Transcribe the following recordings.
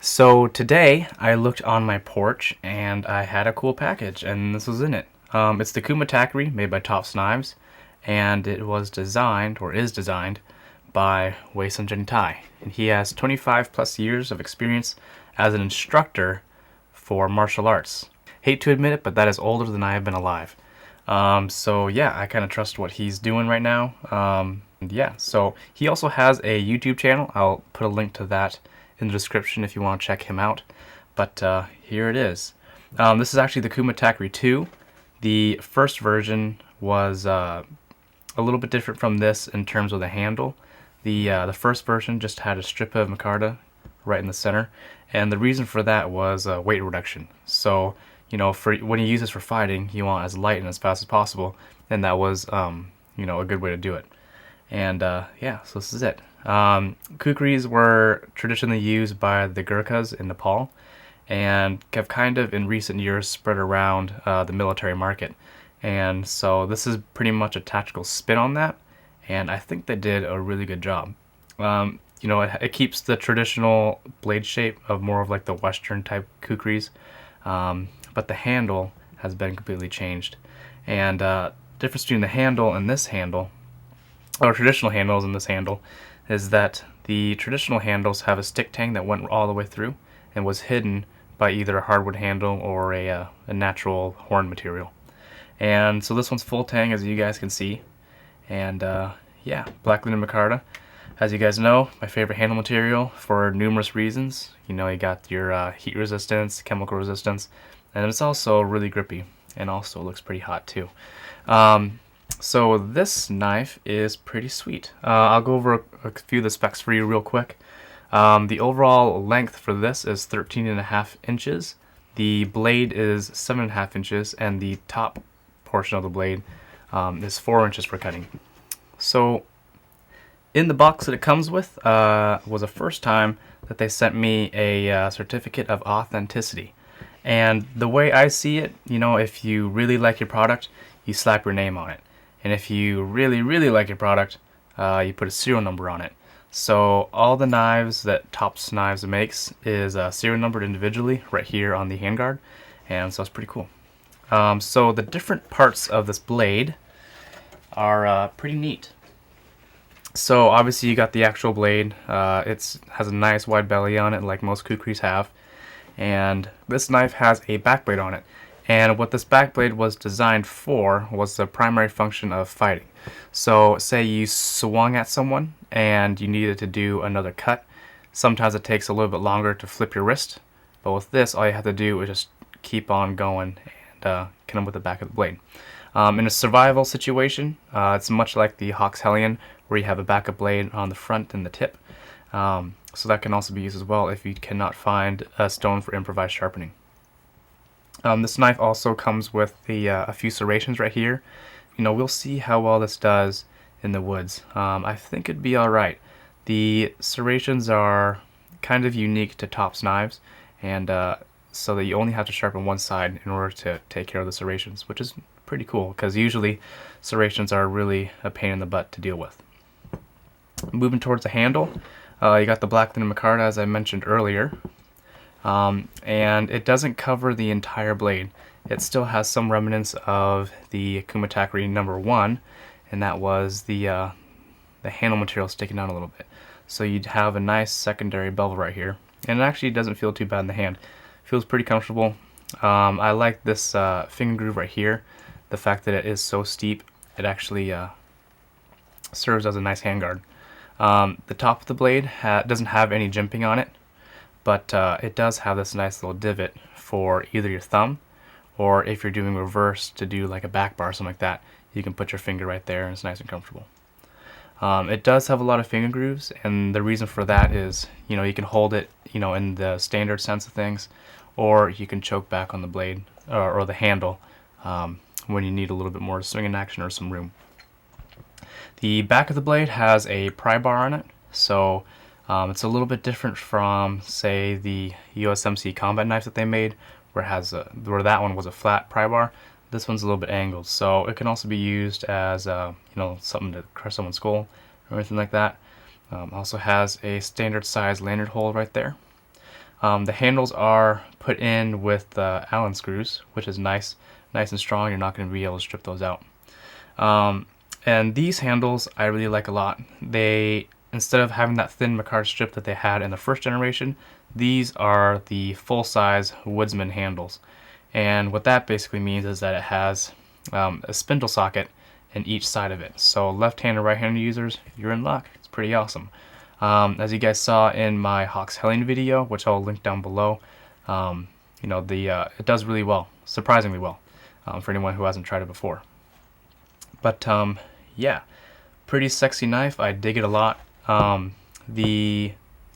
So today I looked on my porch and I had a cool package, and this was in it. It's the CUMA Tak-Ri made by Tops Knives, and it was designed, or is designed, by Waysun Johnny Tsai. And he has 25 plus years of experience as an instructor for martial arts. Hate to admit it, but that is older than I have been alive. So yeah, I kind of trust what he's doing right now. Yeah, so he also has a YouTube channel. I'll put a link to that in the description if you want to check him out. But here it is. This is actually the CUMA Tak-Ri 2. The first version was a little bit different from this in terms of the handle. The first version just had a strip of micarta right in the center, and the reason for that was weight reduction. So for when you use this for fighting, you want as light and as fast as possible, and that was a good way to do it. And yeah, so this is it. Khukris were traditionally used by the Gurkhas in Nepal, and have kind of in recent years spread around the military market. And so this is pretty much a tactical spin on that, and I think they did a really good job. It keeps the traditional blade shape of more of like the Western type Khukris, but the handle has been completely changed. And difference between the handle and this handle, or traditional handles and this handle, is that the traditional handles have a stick tang that went all the way through and was hidden by either a hardwood handle or a natural horn material. And so this one's full tang, as you guys can see. And yeah, black linen micarta. As you guys know, my favorite handle material for numerous reasons. You got your heat resistance, chemical resistance, and it's also really grippy, and also looks pretty hot too. So this knife is pretty sweet. I'll go over a few of the specs for you real quick. The overall length for this is 13.5 inches. The blade is 7.5 inches, and the top portion of the blade is 4 inches for cutting. So in the box that it comes with was the first time that they sent me a certificate of authenticity. And the way I see it, if you really like your product, you slap your name on it. And if you really, really like your product, you put a serial number on it. So all the knives that Tops Knives makes is serial numbered individually right here on the handguard, and so it's pretty cool. So the different parts of this blade are pretty neat. So obviously you got the actual blade. It has a nice wide belly on it, like most Khukris have. And this knife has a back blade on it. And what this back blade was designed for was the primary function of fighting. So say you swung at someone and you needed to do another cut. Sometimes it takes a little bit longer to flip your wrist, but with this all you have to do is just keep on going and cut them with the back of the blade. In a survival situation, it's much like the Hawk's Hellion, where you have a backup blade on the front and the tip. So that can also be used as well if you cannot find a stone for improvised sharpening. This knife also comes with a few serrations right here. We'll see how well this does in the woods. I think it'd be alright. The serrations are kind of unique to Tops Knives, and so that you only have to sharpen one side in order to take care of the serrations, which is pretty cool, because usually serrations are really a pain in the butt to deal with. Moving towards the handle, you got the black linen micarta, as I mentioned earlier. And it doesn't cover the entire blade. It still has some remnants of the CUMA Tak-Ri number 1, and that was the handle material sticking out a little bit. So you'd have a nice secondary bevel right here, and it actually doesn't feel too bad in the hand. It feels pretty comfortable. I like this finger groove right here. The fact that it is so steep, it actually serves as a nice handguard. The top of the blade doesn't have any jimping on it, but it does have this nice little divot for either your thumb, or if you're doing reverse to do like a back bar or something like that, you can put your finger right there and it's nice and comfortable. It does have a lot of finger grooves, and the reason for that is, you can hold it, in the standard sense of things, or you can choke back on the blade or the handle when you need a little bit more swinging action or some room. The back of the blade has a pry bar on it, so it's a little bit different from, say, the USMC combat knife that they made, where that one was a flat pry bar. This one's a little bit angled, so it can also be used as something to crush someone's skull or anything like that. Also has a standard size lanyard hole right there. The handles are put in with Allen screws, which is nice and strong. You're not going to be able to strip those out. And these handles I really like a lot. They, instead of having that thin Micarta strip that they had in the first generation, these are the full-size Woodsman handles. And what that basically means is that it has a spindle socket in each side of it. So left-handed and right-handed users, you're in luck. It's pretty awesome. As you guys saw in my Hawks Helling video, which I'll link down below, you know, it does really well, surprisingly well, for anyone who hasn't tried it before. But yeah, pretty sexy knife. I dig it a lot. The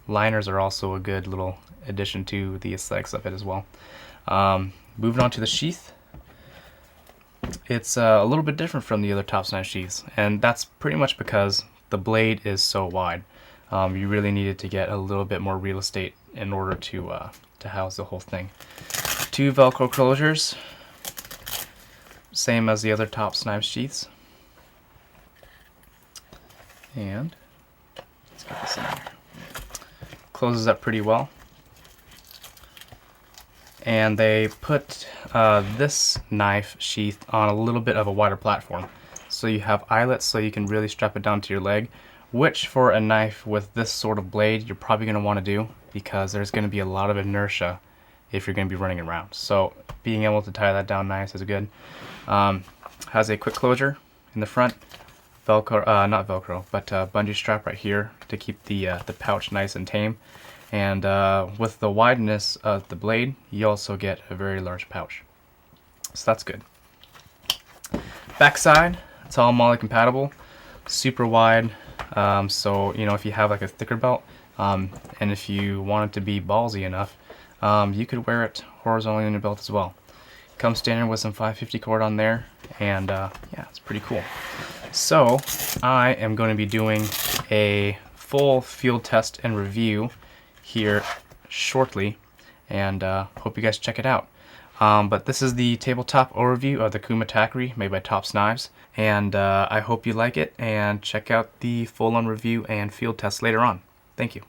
liners are also a good little addition to the aesthetics of it as well. Moving on to the sheath. It's a little bit different from the other Tops knife sheaths, and that's pretty much because the blade is so wide. You really needed to get a little bit more real estate in order to house the whole thing. 2 Velcro closures, same as the other Tops knife sheaths. And let's get this in there. Closes up pretty well. And they put this knife sheath on a little bit of a wider platform. So you have eyelets so you can really strap it down to your leg, which for a knife with this sort of blade you're probably going to want to do because there's going to be a lot of inertia if you're going to be running around. So being able to tie that down nice is good. Has a quick closure in the front. Velcro, not Velcro, but bungee strap right here to keep the pouch nice and tame. And with the wideness of the blade, you also get a very large pouch. So that's good. Backside, it's all MOLLE compatible, super wide. So you know, if you have like a thicker belt, and if you want it to be ballsy enough, you could wear it horizontally in your belt as well. Comes standard with some 550 cord on there, and yeah, it's pretty cool. So I am going to be doing a full field test and review here shortly, and hope you guys check it out. But this is the tabletop overview of the CUMA Tak-Ri made by Tops Knives, and I hope you like it, and check out the full-on review and field test later on. Thank you.